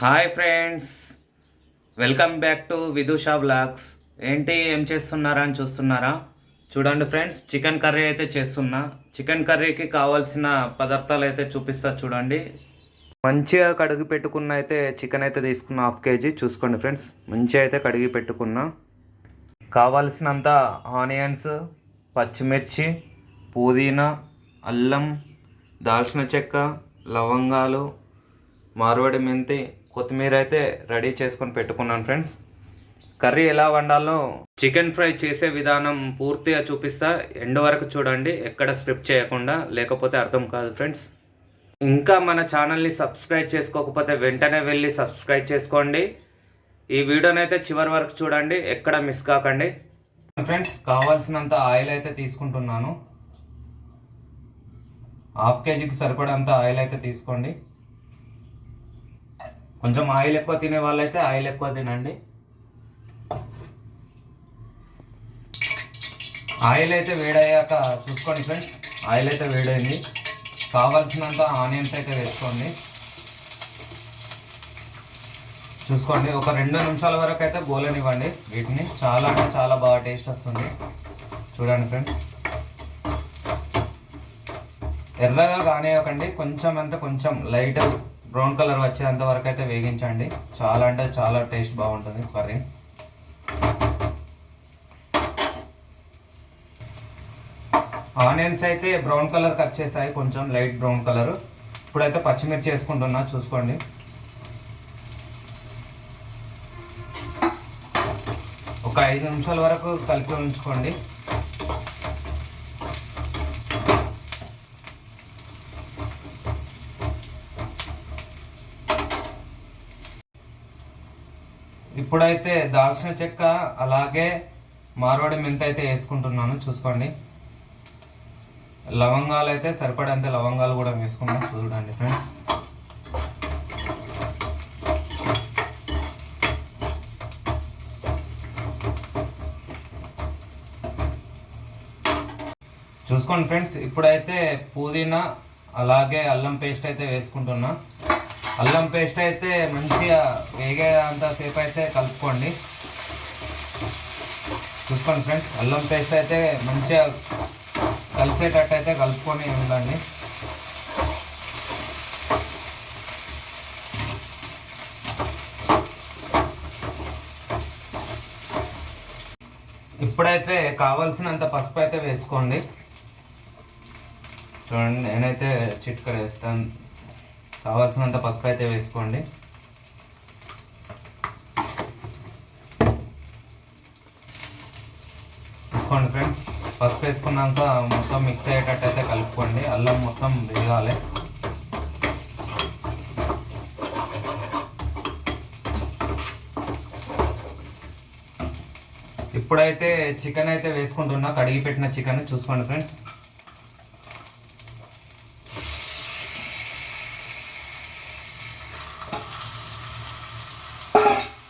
Hi friends, welcome back to Vidusha blogs. ఏం చేస్తున్నారా అని చూస్తున్నారా? చూడండి ఫ్రెండ్స్, చికెన్ కర్రీ అయితే చేస్తున్నా. చికెన్ కర్రీకి కావాల్సిన పదార్థాలు అయితే చూపిస్తా చూడండి. మంచిగా కడిగి పెట్టుకున్న అయితే చికెన్ అయితే తీసుకున్న 1/2 kg. చూసుకోండి ఫ్రెండ్స్, మంచిగా అయితే కడిగి పెట్టుకున్నా. కావాల్సినంత ఆనియన్స్, పచ్చిమిర్చి, పుదీనా, అల్లం, దాల్చిన చెక్క, లవంగాలు, మార్వాడి మెంతి, కొత్తిమీర అయితే రెడీ చేసుకొని పెట్టుకున్నాను ఫ్రెండ్స్. కర్రీ ఎలా వండాలో చికెన్ ఫ్రై చేసే విధానం పూర్తిగా చూపిస్తా. ఎండ్ వరకు చూడండి, ఎక్కడ స్క్రిప్ట్ చేయకుండా, లేకపోతే అర్థం కాదు ఫ్రెండ్స్. ఇంకా మన ఛానల్ని సబ్స్క్రైబ్ చేసుకోకపోతే వెంటనే వెళ్ళి సబ్స్క్రైబ్ చేసుకోండి. ఈ వీడియోని అయితే చివరి వరకు చూడండి, ఎక్కడ మిస్ కాకండి ఫ్రెండ్స్. కావాల్సినంత ఆయిల్ అయితే తీసుకుంటున్నాను. 1/2 kgకి సరిపడంత ఆయిల్ అయితే తీసుకోండి. కొంచెం ఆయిల్ ఎక్కువ తినే వాళ్ళైతే ఆయిల్ ఎక్కువ తినండి. ఆయిల్ అయితే వేడయ్యాక చూసుకోండి ఫ్రెండ్స్. ఆయిల్ అయితే వేడైంది. కావాల్సినంత ఆనియన్స్ అయితే వేసుకోండి. చూసుకోండి, ఒక 2 నిమిషాల వరకు అయితే గోలనివ్వండి వీటిని. చాలా అంటే చాలా బాగా టేస్ట్ వస్తుంది. చూడండి ఫ్రెండ్స్, ఎర్రగా కానివ్వకండి, కొంచెం అంటే కొంచెం లైట్ బ్రౌన్ కలర్ వచ్చేంత వరకు అయితే వేగించండి. చాలా అంటే చాలా టేస్ట్ బాగుంటుంది కర్రీ. ఆనియన్స్ అయితే బ్రౌన్ కలర్కి వచ్చేసాయి, కొంచెం లైట్ బ్రౌన్ కలర్. ఇప్పుడైతే పచ్చిమిర్చి వేసుకుంటున్నా. చూసుకోండి, ఒక 5 నిమిషాల వరకు కలిపి ఉంచుకోండి. ఇప్పుడైతే దాల్చిన చెక్క అలాగే మార్వాడి మెంతి అయితే వేసుకుంటున్నాను. చూసుకోండి, లవంగాలు అయితే సరిపడంత లవంగాలు కూడా వేసుకున్నాం. చూడండి ఫ్రెండ్స్, చూసుకోండి ఫ్రెండ్స్. ఇప్పుడైతే పుదీనా అలాగే అల్లం పేస్ట్ అయితే వేసుకుంటున్నా. అల్లం పేస్ట్ అయితే మంచిగా వేగేంత సేపు అయితే కలుపుకోండి. చూసుకోండి ఫ్రెండ్స్, అల్లం పేస్ట్ అయితే మంచిగా కలిసేటట్టు అయితే కలుపుకొని ఉండండి. ఇప్పుడైతే కావాల్సినంత పసుపు అయితే వేసుకోండి. చూడండి, నేనైతే చిటికెడు వేస్తాను. కావాల్సినంత పసుపు అయితే వేసుకోండి. చూసుకోండి ఫ్రెండ్స్, పసుపు వేసుకున్నాక మొత్తం మిక్స్ అయ్యేటట్టు అయితే కలుపుకోండి. అల్లం మొత్తం వేగాలి. ఇప్పుడైతే చికెన్ అయితే వేసుకుంటున్నా, కడిగి పెట్టిన చికెన్. చూసుకోండి ఫ్రెండ్స్,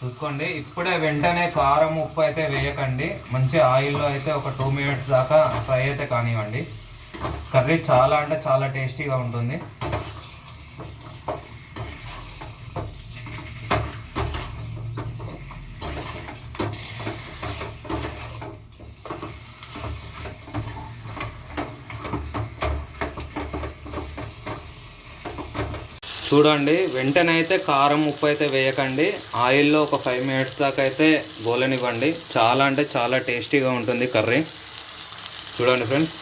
చూసుకోండి. ఇప్పుడే వెంటనే కారం ఉప్పు అయితే వేయకండి. మంచి ఆయిల్లో అయితే ఒక 2 minutes దాకా ఫ్రై అయితే కానివ్వండి. కర్రీ చాలా అంటే చాలా టేస్టీగా ఉంటుంది. చూడండి, వెంటనే అయితే కారం ఉప్పు అయితే వేయకండి. ఆయిల్లో ఒక 5 minutes దాకా అయితే గోలనివ్వండి. చాలా అంటే చాలా టేస్టీగా ఉంటుంది కర్రీ. చూడండి ఫ్రెండ్స్,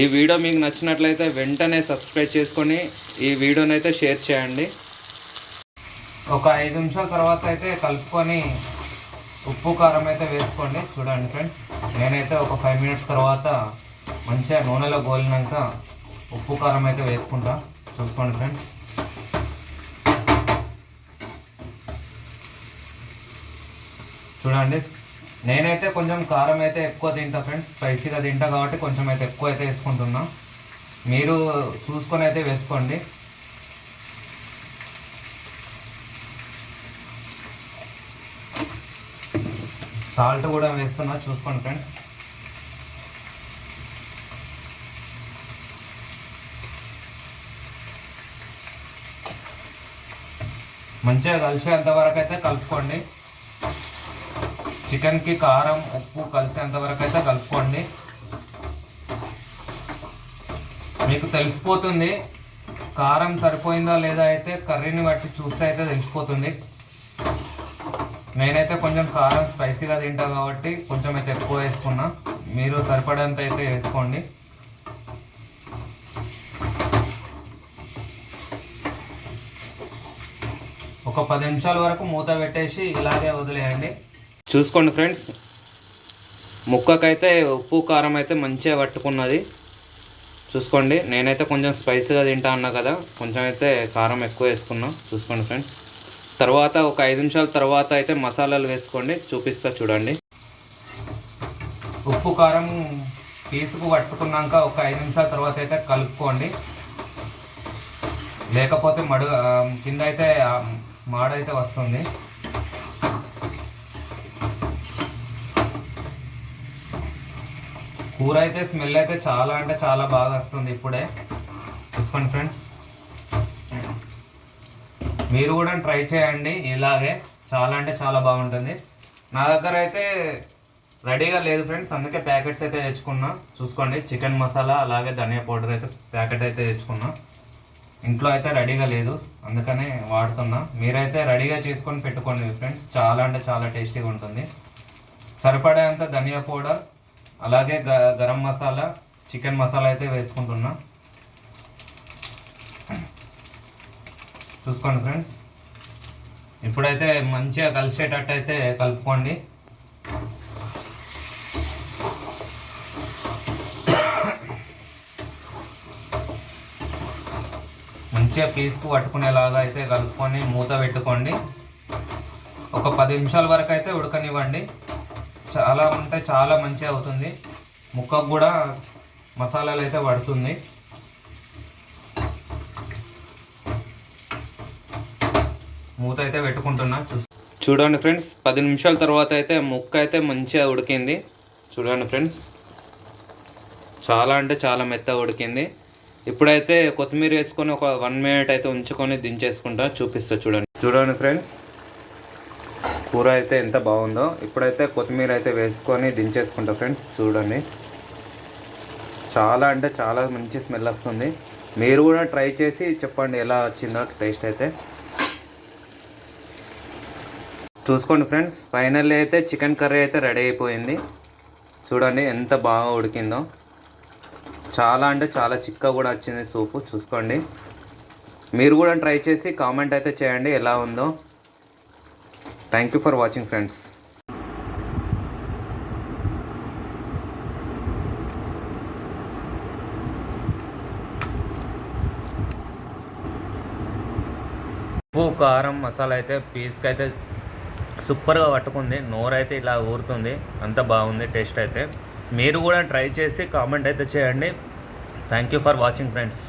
ఈ వీడియో మీకు నచ్చినట్లయితే వెంటనే సబ్స్క్రైబ్ చేసుకొని ఈ వీడియోని అయితే షేర్ చేయండి. ఒక 5 నిమిషాల తర్వాత అయితే కలుపుకొని ఉప్పు కారం అయితే వేసుకోండి. చూడండి ఫ్రెండ్స్, నేనైతే ఒక 5 minutes తర్వాత మంచిగా నూనెలో గోలినాక ఉప్పు కారం అయితే వేసుకుంటా. చూసుకోండి ఫ్రెండ్స్, చూడండి, నేనైతే కొంచెం కారం అయితే ఎక్కువ తింటా ఫ్రెండ్స్. స్పైసీగా తింటా కాబట్టి కొంచెం అయితే ఎక్కువ అయితే వేసుకుంటున్నా. మీరు చూసుకొని అయితే వేసుకోండి. సాల్ట్ కూడా వేస్తున్నా. చూసుకోండి ఫ్రెండ్స్, మంచిగా కలిసేంత వరకు అయితే కలుపుకోండి. చికెన్కి కారం ఉప్పు కలిసేంత వరకు అయితే కలుపుకోండి. మీకు తెలిసిపోతుంది కారం సరిపోయిందా లేదా అయితే కర్రీని బట్టి చూస్తే అయితే తెలిసిపోతుంది. నేనైతే కొంచెం కారం స్పైసీగా తింటా కాబట్టి కొంచెం అయితే ఎక్కువ వేసుకున్నా. మీరు సరిపడేంత అయితే వేసుకోండి. ఒక 10 నిమిషాల వరకు మూత పెట్టేసి ఇలాగే వదిలేయండి. చూసుకోండి ఫ్రెండ్స్, ముక్కకైతే ఉప్పు కారం అయితే మంచిగా పట్టుకున్నది. చూసుకోండి, నేనైతే కొంచెం స్పైసీగా తింటా అన్నా కదా, కొంచెం అయితే కారం ఎక్కువ వేసుకున్నా. చూసుకోండి ఫ్రెండ్స్, తర్వాత ఒక 5 నిమిషాల తర్వాత అయితే మసాలాలు వేసుకోండి, చూపిస్తా చూడండి. ఉప్పు కారం పీసుకు పట్టుకున్నాక ఒక 5 నిమిషాల తర్వాత అయితే కలుపుకోండి. లేకపోతే కింద అయితే మాడైతే వస్తుంది. కూర అయితే స్మెల్ అయితే చాలా అంటే చాలా బాగా వస్తుంది ఇప్పుడే. చూసుకోండి ఫ్రెండ్స్, మీరు కూడా ట్రై చేయండి ఇలాగే, చాలా అంటే చాలా బాగుంటుంది. నా దగ్గర అయితే రెడీగా లేదు ఫ్రెండ్స్, అందుకే ప్యాకెట్స్ అయితే తెచ్చుకున్నా. చూసుకోండి, చికెన్ మసాలా అలాగే ధనియా పౌడర్ అయితే ప్యాకెట్ అయితే తెచ్చుకున్నా. ఇంట్లో అయితే రెడీగా లేదు, అందుకనే వాడుతున్నా. మీరైతే రెడీగా చేసుకొని పెట్టుకోండి ఫ్రెండ్స్, చాలా అంటే చాలా టేస్టీగా ఉంటుంది. సరిపడేంత ధనియా పౌడర్ అలాగే గరం మసాలా, చికెన్ మసాలా అయితే వేసుకుంటున్నా. చూసుకోండి ఫ్రెండ్స్, ఇప్పుడైతే మంచిగా కలిసేటట్టు అయితే కలుపుకోండి. మంచిగా పీస్కు పట్టుకునేలాగా అయితే కలుపుకొని మూత పెట్టుకోండి. ఒక 10 నిమిషాల వరకు అయితే ఉడకనివ్వండి. చాలా అంటే చాలా మంచిగా అవుతుంది, ముక్కకు కూడా మసాలాలు అయితే పడుతుంది. మూత అయితే పెట్టుకుంటున్నా. చూడండి ఫ్రెండ్స్, 10 నిమిషాల తర్వాత అయితే ముక్క అయితే మంచిగా ఉడికింది. చూడండి ఫ్రెండ్స్, చాలా అంటే చాలా మెత్తగా ఉడికింది. ఇప్పుడైతే కొత్తిమీర వేసుకొని ఒక 1 మినిట్ అయితే ఉంచుకొని దించేసుకుంటా, చూపిస్తా చూడండి. చూడండి ఫ్రెండ్స్, కూర అయితే ఎంత బాగుందో. ఇప్పుడైతే కొత్తిమీర అయితే వేసుకొని దించేసుకుంటా ఫ్రెండ్స్. చూడండి, చాలా అంటే చాలా మంచి స్మెల్ వస్తుంది. మీరు కూడా ట్రై చేసి చెప్పండి ఎలా వచ్చిందో టేస్ట్ అయితే. చూసుకోండి ఫ్రెండ్స్, ఫైనల్లీ అయితే చికెన్ కర్రీ అయితే రెడీ అయిపోయింది. చూడండి ఎంత బాగా ఉడికిందో, చాలా అంటే చాలా చిక్కగా కూడా వచ్చింది సూపు. చూసుకోండి, మీరు కూడా ట్రై చేసి కామెంట్ అయితే చేయండి ఎలా ఉందో. Thank you for watching friends. ఉప్పు కారం మసాలా అయితే పీస్కి అయితే సూపర్గా పట్టుకుంది, నోరు అయితే ఇలా ఊరుతుంది, అంత బాగుంది టేస్ట్ అయితే. మీరు కూడా ట్రై చేసి కామెంట్ అయితే చేయండి. Thank you for watching friends.